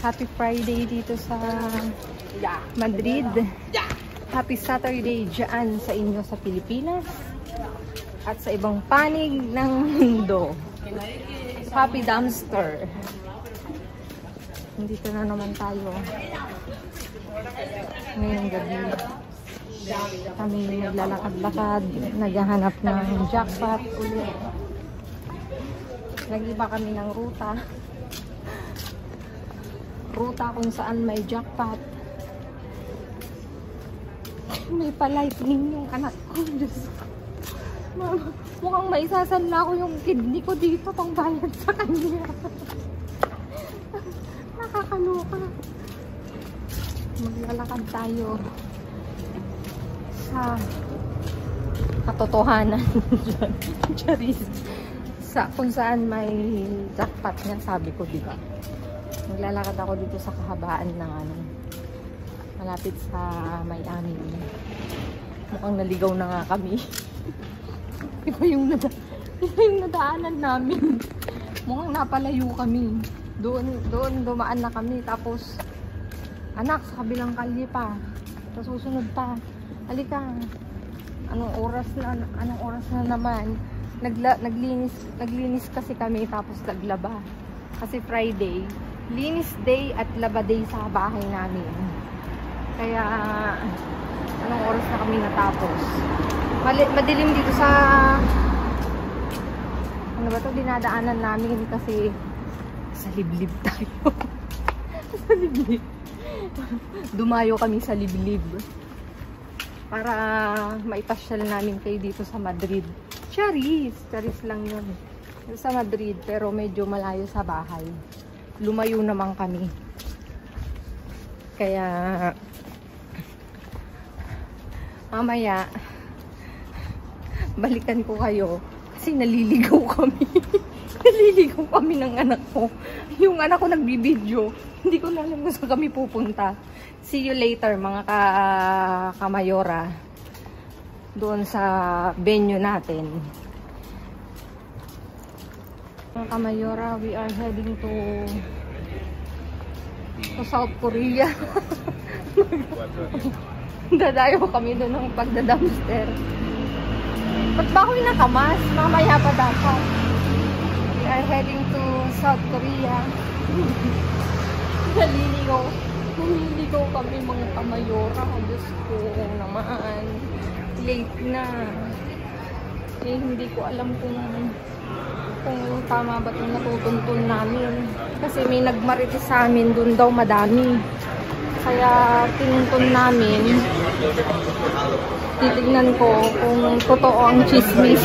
Happy Friday dito sa Madrid. Happy Saturday dyan sa inyo sa Pilipinas at sa ibang panig ng mundo. Happy Dumpster. Dito na naman tayo ngayong gabi. Kami naglalakad-lakad, naghahanap ng jackpot ulit. Nag-iba kami ng ruta kung saan may jackpot. May pa-lightning yung anak ko. Diyos ko. Mukhang may sasanla ko yung kidney ko dito pang bayad sa kanya. Nakakaloka. Maglalakad tayo sa katotohanan. Charis. Kung saan may jackpot niya, sabi ko, diba? Maglalakad ako dito sa kahabaan ng malapit sa Miami. Mukhang naligaw na nga kami. Iba yung nadaanan namin. Mukhang napalayo kami. Doon dumaan na kami. Tapos, anak, sa kabilang kalye pa. Sa susunod pa. Halika. Anong oras na naman? Naglinis kasi kami, tapos naglaba. Kasi Friday, linis day at laba day sa bahay namin. Kaya anong oras na kami natapos? Madilim dito sa ano ba to, dinadaanan namin kasi sa liblib tayo. Sa liblib. Dumayo kami sa liblib para maipasyal namin kayo dito sa Madrid. Charis lang yun. Sa Madrid, pero medyo malayo sa bahay. Lumayo naman kami. Kaya mamaya balikan ko kayo kasi naliligaw kami. Naliligaw kami ng anak ko. Yung anak ko nagbibideo. Hindi ko na alam kung saan kami pupunta. See you later mga kamayora. Doon sa venue natin. Mga kamayora, we are heading to South Korea. Dadayo kami doon ng pagda-dumpster. Ba't ba ako'y nakamas? Mamaya pa dapat. We are heading to South Korea. Naliligaw kami mga kamayora. Diyos ko naman. Late na. Eh, hindi ko alam kung tama ba itong natutuntun namin. Kasi may nagmarites sa amin, dun daw madami. Kaya tinuntun namin. Titignan ko kung totoo ang chismis.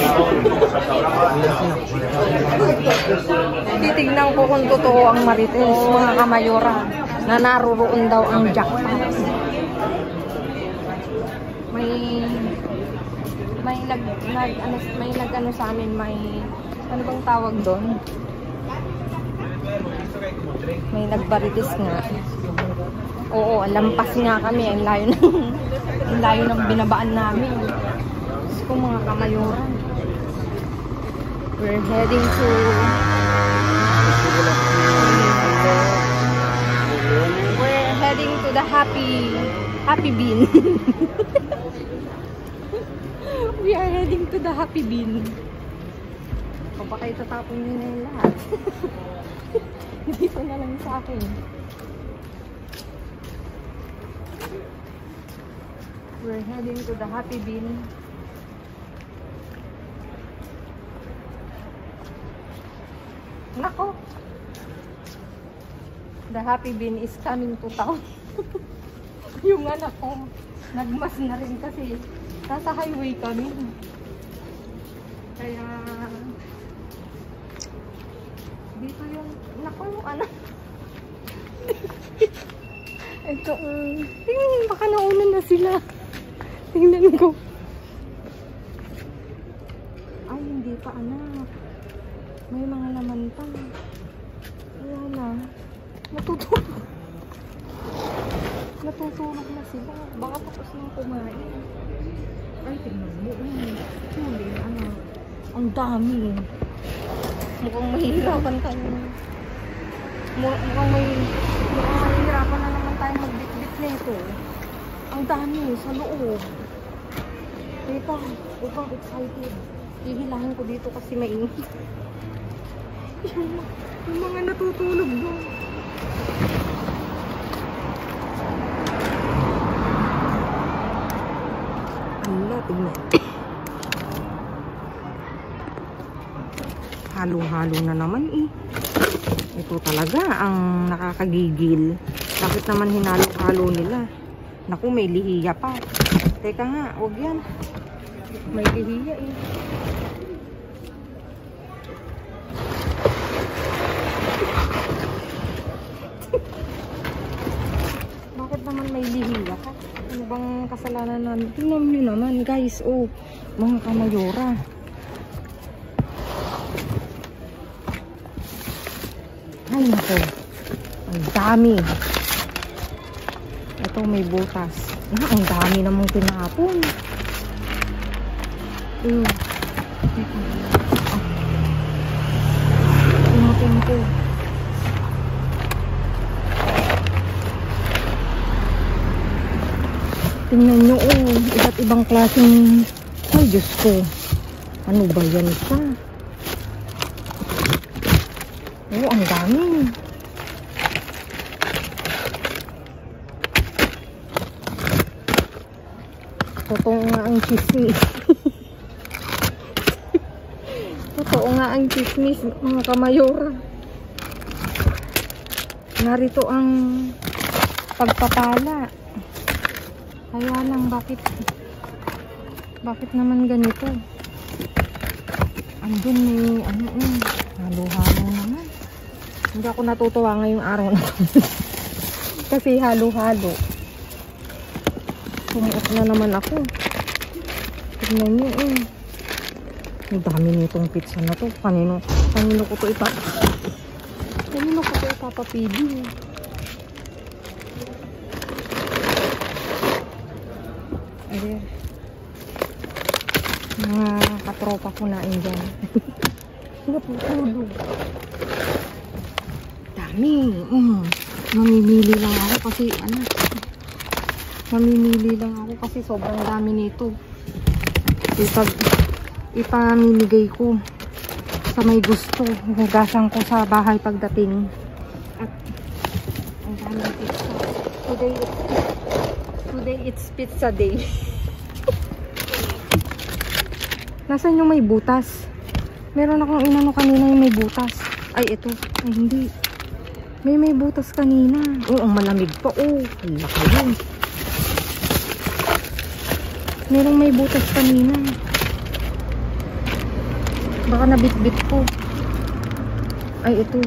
Titignan ko kung totoo ang marites, mga kamayora, na naroon daw ang jackpot. May nag-ano sa amin, may ano bang tawag doon? May nagbaritis nga. Oo, lampas nga kami. Ang layo ng binabaan namin. Gusto ko mga kamayora. We're heading to the Happy Bean. We are heading to the Happy Bean. Baka itatapon nyo na yung lahat. Dito na lang sa akin. We're heading to the Happy Bean. Nako! The Happy Bean is coming to town. Yung anak ko, nagmas na rin kasi nasa highway kami. Kaya dito yung nako yung anak. Ito, tingnan, baka nauna na sila. Tingnan ko. Ay, hindi pa anak. May mga laman pa. Wala na. Natutulog na sila. Baka tapos nang kumain. Ay, tingnan mo. Huli, anak. Ang dami. Mukhang mahihirapan tayo. Mukhang mahihirapan na naman tayo magbitbit nito. Ang dami sa loob. Teka, mukhang excited. Hihilahin ko dito kasi mainit. Yung mga natutulog doon. Wala, tignan. Halo-halo na naman eh. Ito talaga ang nakakagigil. Bakit naman hinalo-halo nila? Naku, may lihiya pa. Teka nga, huwag yan. May lihiya eh. Bakit naman may lihiya ka? Ano bang kasalanan namin? Tingnan nyo naman guys, oh. Mga kamayora. Ay nako, ang dami. Ito may butas. Ang dami namang tinapon. Tinapon ko. Tingnan nyo, iba't ibang klaseng. Ay Diyos ko, ano ba yan pa? Ang dami. Totoo nga ang chismis. Totoo nga ang chismis, mga kamayora. Narito ang pagpapala. Kaya lang, bakit naman ganito? Andun may halo-halo naman. Hindi ako natutuwa ngayong araw na kasi halo-halo. Sumuot na naman ako. Tignan nyo ang dami nitong pizza na to. Kanino ko to ipapapili. Ayan. Mga katropa ko na dyan. Naputulog. Dami. Mamimili lang ako kasi sobrang dami nito. Ipamimigay ko sa may gusto. Hugasan ko sa bahay pagdating. At ang daming pizza. Today it's pizza day. Nasaan yung may butas? Meron akong inano kanina yung may butas. Ay, ito. Ay, hindi. May butas kanina. Ang malamig pa. Laki yun. Merong may butas kanina. Baka nabitbit ko. Ay, ito.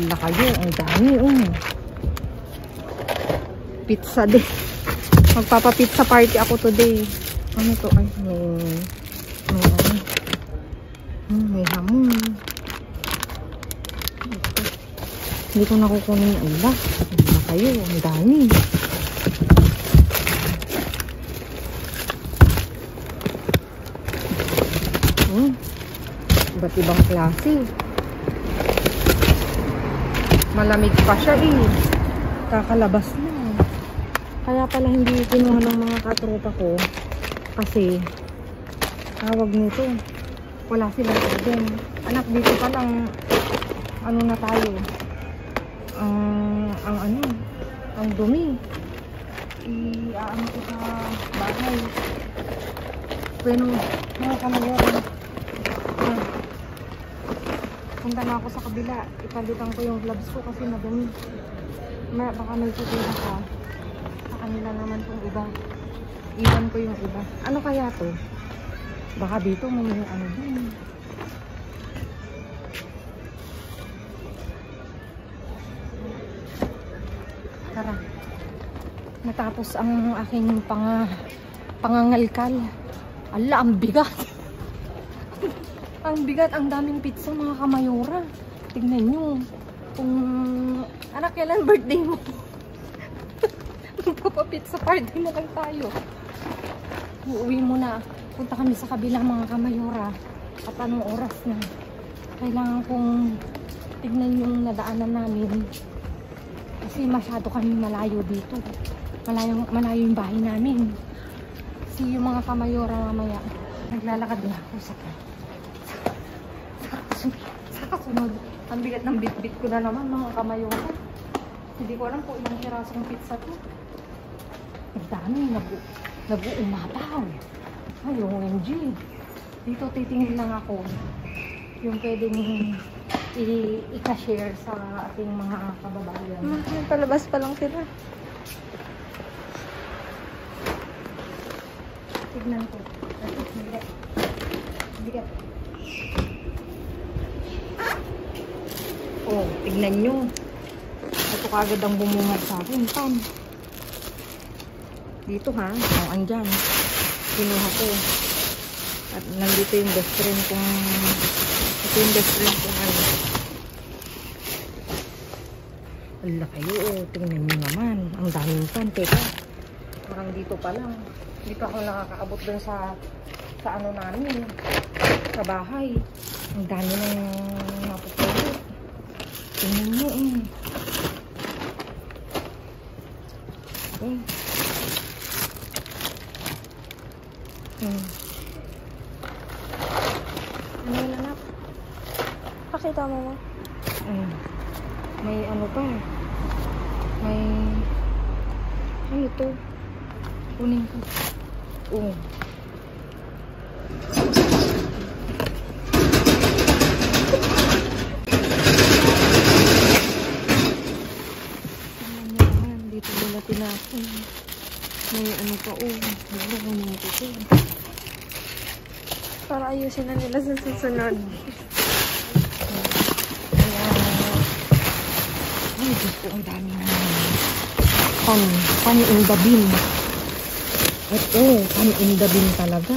Laki yun. Ang dami. Pizza day. Magpapa-pizza party ako today. Ano to? Ay, may hamon. Hindi ko nakukunin yung iba. Hindi kayo. Ang dami. Iba't ibang klase. Malamig pa siya kakalabas na. Kaya pala hindi kinuha ng mga katropa ko kasi tawag nito, wala silang order. Anak, dito pa lang ano na tayo, ang dumi. Iaano ko sa bahay. Pero mga kamayora, punta na ako sa kabila. Ipalitan ko yung gloves ko kasi madumi. Baka may tutira ka. Sa kanila naman tong iba. Iwan ko yung iba. Ano kaya to? Baka dito may ano din. Tara. Natapos ang aking pangangalkal. Ala, ang bigat. Ang bigat, ang daming pizza mga kamayora. Tignan nyo. Anak, kailan birthday mo? Magpapapizza party na lang tayo. Uuwi muna. Punta kami sa kabila mga kamayora. At anong oras na? Kailangan kong tignan yung nadaanan namin. Kasi masyado kami malayo dito. Malayo yung bahay namin. Kasi yung mga kamayora mamaya, naglalakad na ako sa kasunod. Ang bigat ng bit-bit ko na naman mga kamayora. Hindi ko alam kung ilang hirasong pizza to. Ang dami, nag-uumapaw. Ay, OMG. Dito titingin lang ako yung pwedeng i-share sa ating mga kababayan. Palabas pa lang sila. Tignan ko. Bigat. Oh, tignan nyo. Ito kagad ang bumungad sa akin. Pan. Dito ha. Oh, andyan. Kinuha ko. At nandito yung best friend kong ito yung best friend kong ano. Ala kayo, oh. Tingnan nyo naman. Ang daming pan. Teka. Parang dito pa lang. Hindi pa ako nakakaabot dun sa ano namin. Sa bahay. Ang dami nang mapupulot. Tingnan nyo eh. Okay. Ano yun, anak? Pakita mo mo. May ano pa. May ano to? Kunin ko. Oh. Dito nila tinapon. May ano pa, oh. Wala, kunin ko to. Para ayusin na nila sa susunod. Ay, Diyos ko, ang dami na. Pan in the bin. Ito, pan in the bin talaga.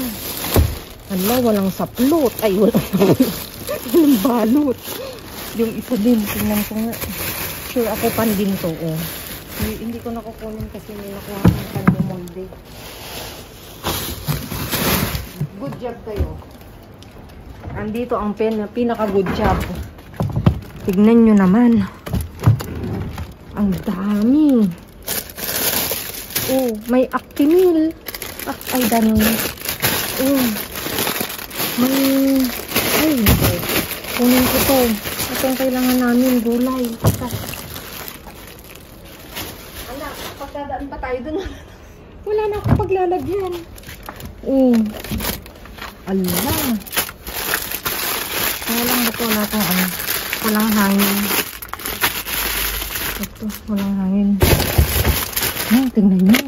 Hala, walang saplot. Ay, walang balot. Yung isa din, tingnan ko nga. Sure ako pan din to, oh. Hindi ko nakukunin kasi may nakuha ng pan yung molde. Good job kayo. Andito ang pinaka-good job. Tignan nyo naman. Ang dami. Oh, may Actimel. Ay, ganun. Oh. May... Ay, kunin ko to. Itong kailangan namin, gulay. Ala, pagkadaan pa tayo dun. Wala na akong paglalagyan. Oh. Ala. Kaya lang ba ito wala itong ano. Walang hangin. Ito, walang hangin. Ay, tingnan nyo.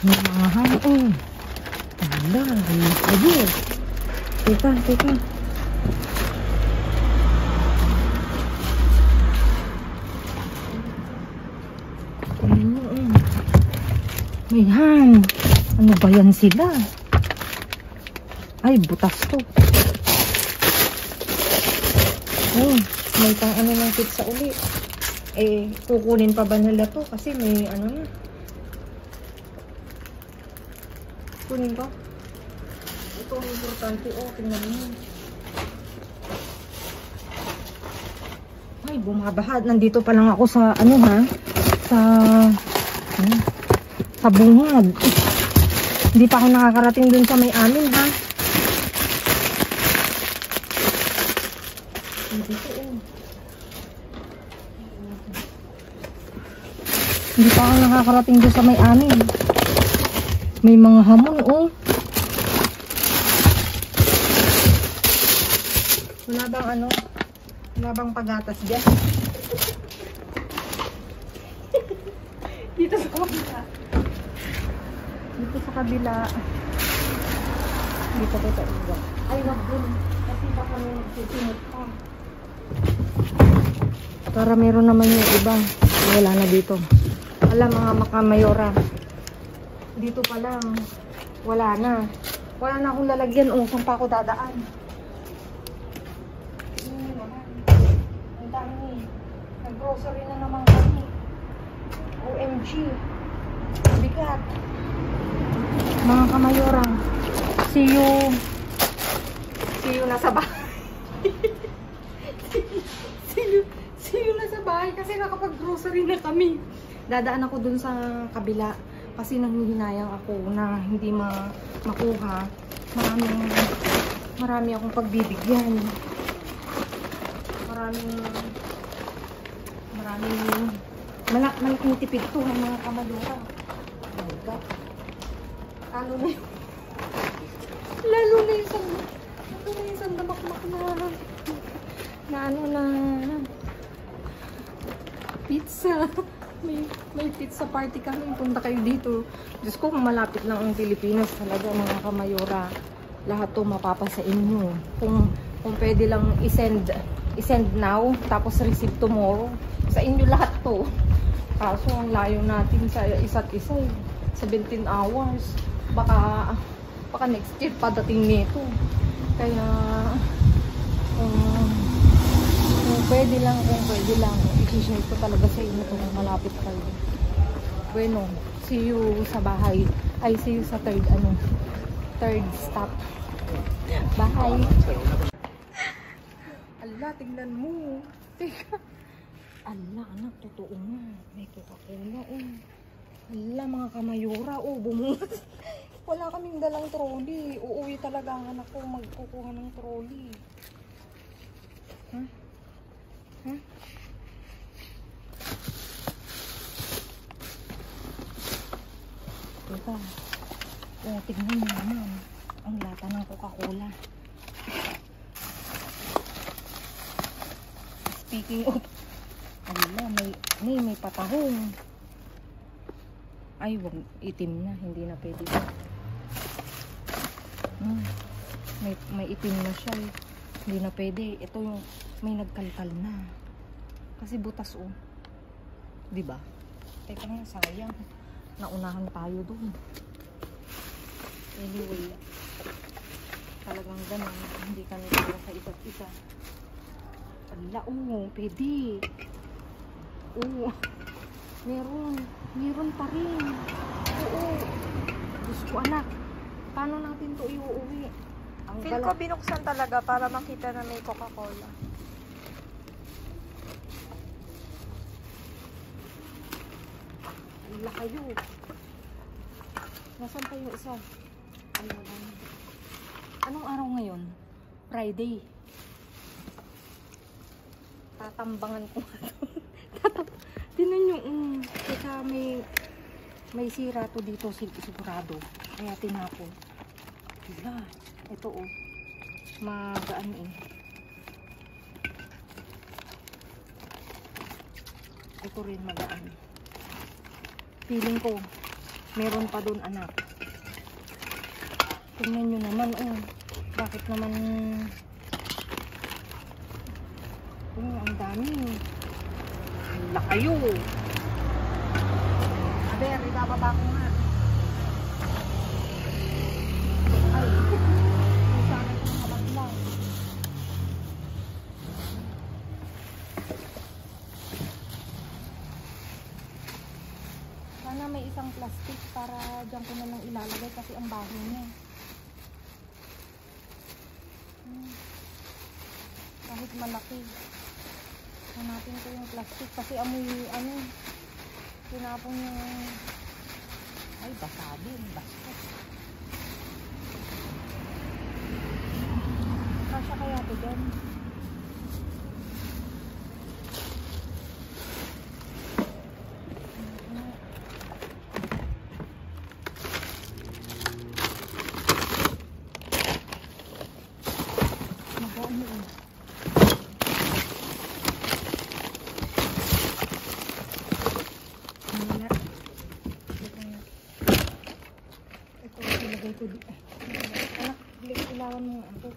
May mga hangin. Ala, ayun. Teka. Tingnan nyo, may ham. Ano ba yan sila? Ay, butas to. Oh, may pang ano ng pizza uli. Eh, kukunin pa ba nila to? Kasi may ano na. Kunin ba? Ito ang importante. Oh, tingnan mo. Ay, bumabaha. Nandito pa lang ako sa ano ha? Sa bungad. Hindi pa ako nakakarating dun sa may amin ha. Hindi pa ako nakakarating doon sa may amin. May mga hamon, oh. Wala bang ano? Wala bang pagatas dyan? Dito sa kabila. Dito sa kabila. Dito ko sa iba. Ay, wag dun. Kasi baka may nagsisimot pa. Para meron naman yung iba. Wala na dito. Alam mga makamayora. Dito pa lang. Wala na. Wala na akong lalagyan. O, saan pa ako dadaan? Ang dami. Nag-grocery na naman kami. OMG. Bigat. Mga kamayora. See you. See you na sa bahay. bahay kasi nakapag-grocery na kami. Dadaan ako dun sa kabila kasi nanghihinayang ako na hindi makuha. Marami akong pagbibigyan. Malaking tipid to ng mga kamadura. Oh my God. Lalo na yung sandamakmak na pizza. May pizza party kami. Punta kayo dito. Diyos ko, kung malapit lang ang Pilipinas talaga, mga kamayora. Lahat to mapapa sa inyo. Kung pwede lang i-send now, tapos receive tomorrow. Sa inyo lahat to. Kaso ang layo natin sa isa't isa. 17 hours. Baka next year padating nito. Kaya kung pwede lang, i-share ko talaga sa inyo kung malapit kayo. Bueno, see you sa bahay. Ay, see you sa third stop. Bye! Ala, tingnan mo. Teka. Ala, anak, totoo nga. May Coca-Cola, Ala, mga kamayura, bumungot. Wala kaming dalang trolley. Uuwi talaga ang anak ko magkukuha ng trolley. Ha? Teka. Tignan mo naman. Ang lata ng Coca-Cola. Speaking of, ala, may patahong. Ay, wag, itim na. Hindi na pwede. May itim na siya. Hindi na pwede. Ito yung may nagkalkal na. Kasi butas, diba? Teka nga, sayang. Naunahan tayo dun. Anyway, talagang ganun. Hindi kami para sa isa't isa. Ala, pwede. Meron pa rin. Diyos ko, anak. Paano natin to iuuwi? Feel ko binuksan talaga para makita na may Coca-Cola. Ala kayo. Nasaan pa yung isa? Ay, wala na. Anong araw ngayon? Friday. Tatambangan ko nga ito. Tinan nyo, teka, may sira to dito, sigurado. Kaya tinapon. Diba? Ito, magaan Ito rin magaan. Feeling ko, meron pa dun, anak. Tingnan nyo naman, bakit naman ang dami. Wala kayo. Aber, ibababa ko nga. Ay, sana itong kabagla. Sana may isang plastic para dyan ko na lang ilalagay kasi ang baho niya. Kahit malaki. Hanapin ko yung plastic kasi amoy tinapon yung ay basado, basket. Kasya kaya ito dyan? Anak, ilawan mo ako.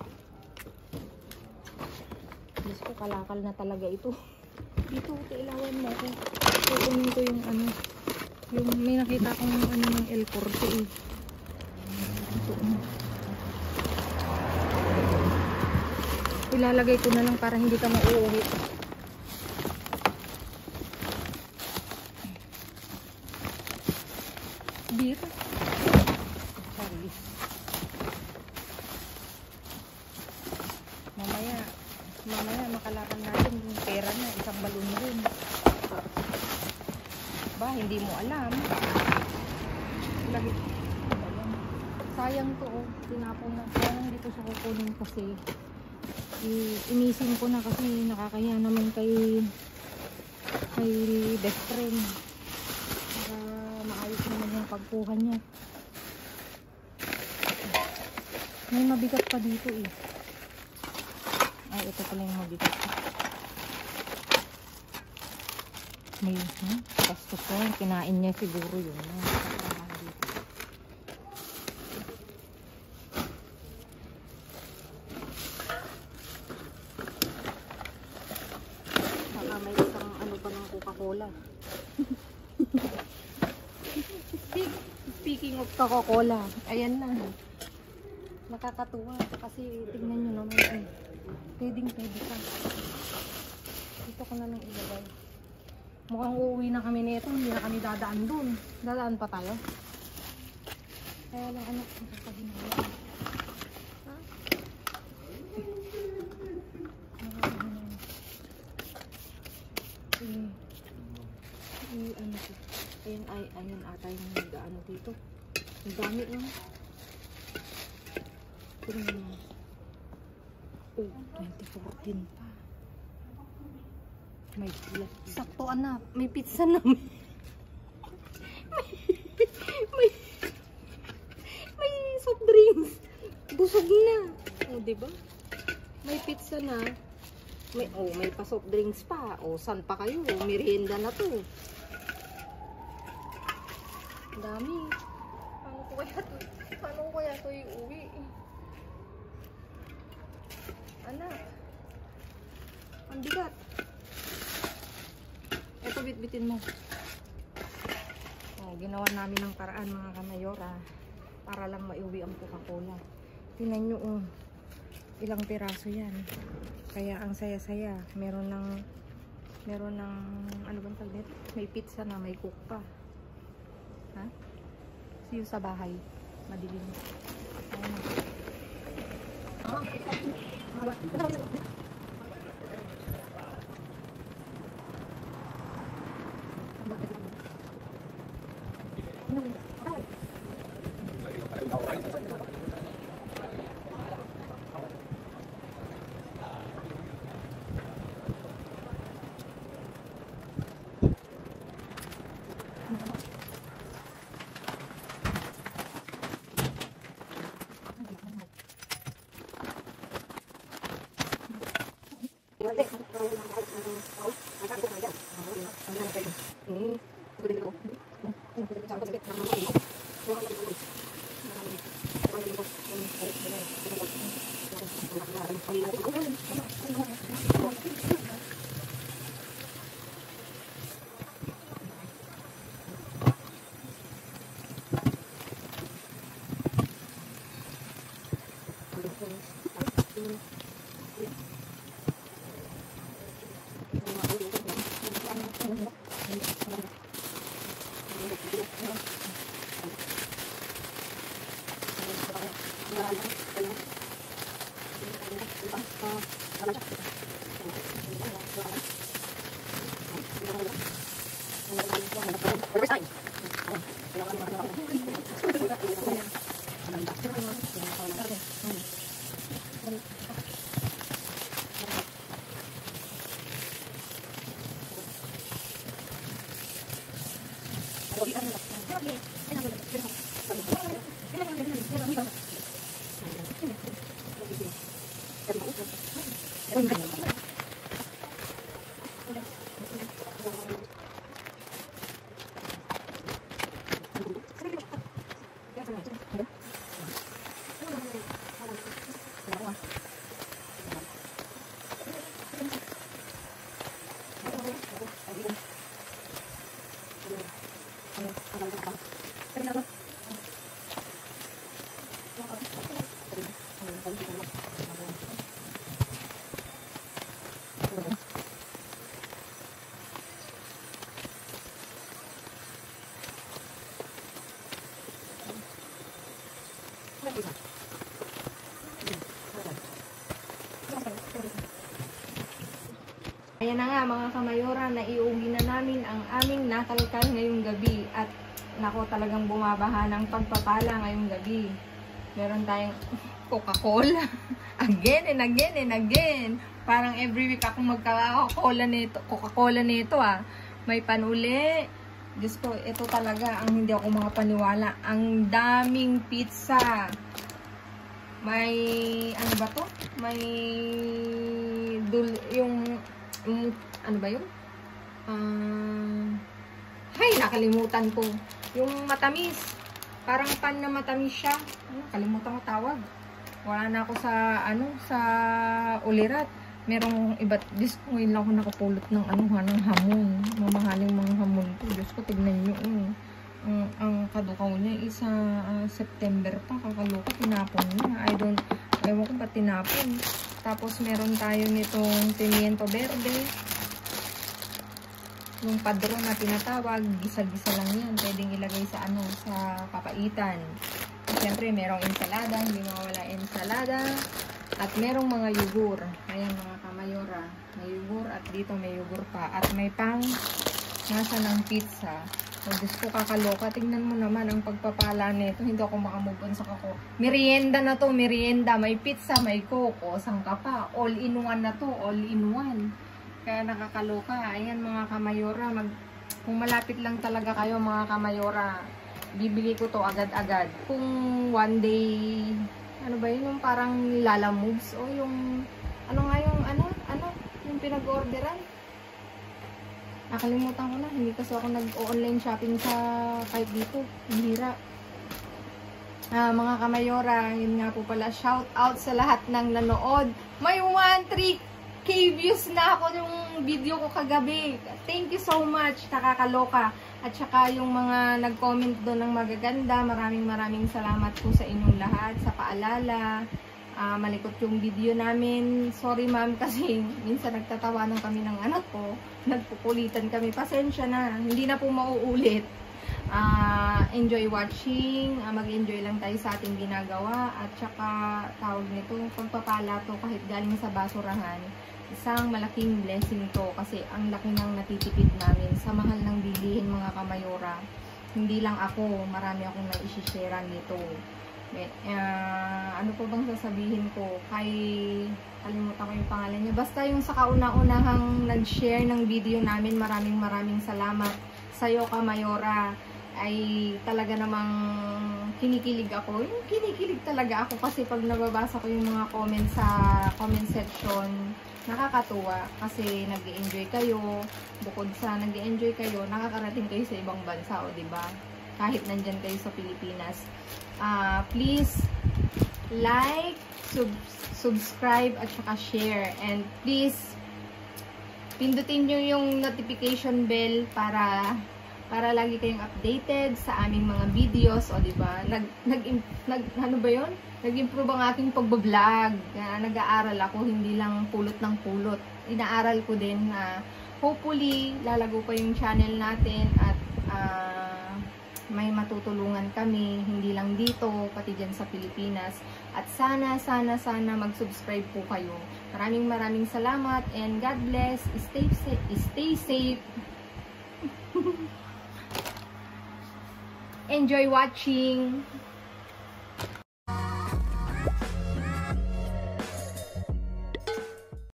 Diyos ko, kalakal na talaga ito. Dito, ilawan mo ako. Kukunin ko yung yung may nakita akong ng L40 Ito. Ilalagay ko na lang para hindi ka mauuwi. Bira. Mamaya makalakan natin yung pera na isang balon rin. Ba, hindi mo alam. Lagi. Sayang to, oh. Tinapon na. Sayang hindi ko siya kukunin kasi inisin ko na kasi nakakaya naman kay best friend. Para maayos naman yung pagkuha niya. May mabigat pa dito eh. Ay, ito pala yung mabigat. May, bastos ko yun. Kinain niya siguro yun. Saka may isang ano pa ng Coca-Cola. Speaking of Coca-Cola, ayan na. Nakakatuwa kasi tignan nyo naman eh. Pwede ka. Dito ko na lang ilagay. Mukhang uuwi na kami nito, hindi na kami dadaan dun. Dadaan pa tayo. Kaya lang anak, nakakaginawa. Ha? Ano ito? Ayan ata yung nag-ano dito. Ang dami nga. Tignan mo. Oh, 2014 pa. May sakto anak, may pizza na. may soft drinks. Busog na. Oh, 'di ba? May pizza na. May pa soft drinks pa. Oh, san pa kayo? Merienda na 'to. Dami. Paano ko kaya 'to iuwi? Anak. Ang bigat. Ito, bitbitin mo. Oh, ginawa namin ng paraan mga kamayora para lang maiuwi ang Coca-Cola. Tingnan nyo, oh, ilang piraso yan. Kaya ang saya-saya. Meron ng ano bang tawag dito? May pizza na, may coke pa. Ha? See you sa bahay. Madilim. Ayun na. Ayan na nga mga kamayora, naiuwi na namin ang aming nakalkal ngayong gabi. At nako, talagang bumabaha ng pagpapala ngayong gabi. Meron tayong Coca-Cola. Again and again and again. Parang every week ako Coca-Cola nito ah. May panuli. Diyos ko, ito talaga ang hindi ako makapaniwala. Ang daming pizza. May, ano ba to? May, ano ba yun? Hay, nakalimutan ko. Yung matamis. Parang pan na matamis siya. Kalimutan ko tawag. Wala na ako sa, sa ulirat. Merong iba't, Diyos ko, ngayon lang ako nakapulot ng, ng hamon. Mamahaling mga hamon ko. Diyos ko, tignan nyo. Ang kadukaw niya, isa September pa. Kakaloka, tinapon niya. Ewan ko ba tinapon. Tapos, meron tayo nitong pimiento verde. Yung padron na tinatawag, gisa-gisa lang yan. Pwedeng ilagay sa sa papaitan. Siyempre, merong ensalada, hindi mawala ensalada. At merong mga yugur. Ayan mga kamayora. May yugur at dito may yugur pa. At may pang nasa ng pizza. So, Diyos ko, kakaloka. Tingnan mo naman ang pagpapala nito. Hindi ako makamove on sa kako. Merienda na to, merienda. May pizza, may coke. O, sangka pa. All in one na to, all in one. Kaya nakakaloka. Ayan mga kamayora, kung malapit lang talaga kayo mga kamayora, bibili ko to agad-agad. Kung one day, ano ba yun, yung parang Lala Moves o yung, yung pinag-orderan. Nakalimutan ko na, hindi kasi ako nag-online shopping sa kahit dito. Ang hira. Mga kamayora, yun nga po pala, shout out sa lahat ng nanood. May 3K views na ako yung video ko kagabi. Thank you so much, nakakaloka. At saka yung mga nag-comment doon ng magaganda, maraming salamat po sa inyong lahat, sa paalala. Malikot yung video namin. Sorry ma'am kasi minsan nagtatawanan kami ng anak ko. Nagpukulitan kami. Pasensya na, hindi na po mauulit. Enjoy watching. Mag-enjoy lang tayo sa ating ginagawa. At saka tawag nito, pagpapala to kahit galing sa basurahan. Isang malaking blessing to kasi ang laki ng natitipid namin sa mahal ng bilihin mga kamayora. Hindi lang ako, marami akong na-i-share nito. Ano po bang sasabihin ko? Kalimutan ko yung pangalan niya. Basta yung sa kauna-unahang nag-share ng video namin, maraming salamat sa'yo kamayora. Ay talaga namang kinikilig ako. Yung kinikilig talaga ako kasi pag nababasa ko yung mga comments sa comment section, nakakatuwa kasi nag-i-enjoy kayo. Bukod sa nag-i-enjoy kayo, nakakarating kayo sa ibang bansa, o diba? Kahit nandyan kayo sa Pilipinas. Please like, subscribe at saka share, and please pindutin nyo yung notification bell para lagi kayong updated sa aming mga videos, o diba? Ano ba yun? Nag-improve ang aking pagbablog. Nag-aaral ako, hindi lang pulot ng pulot. Inaaral ko din na hopefully lalago pa yung channel natin at may matutulungan kami, hindi lang dito, pati dyan sa Pilipinas. At sana mag-subscribe po kayo. Maraming salamat and God bless. Stay safe. Enjoy watching.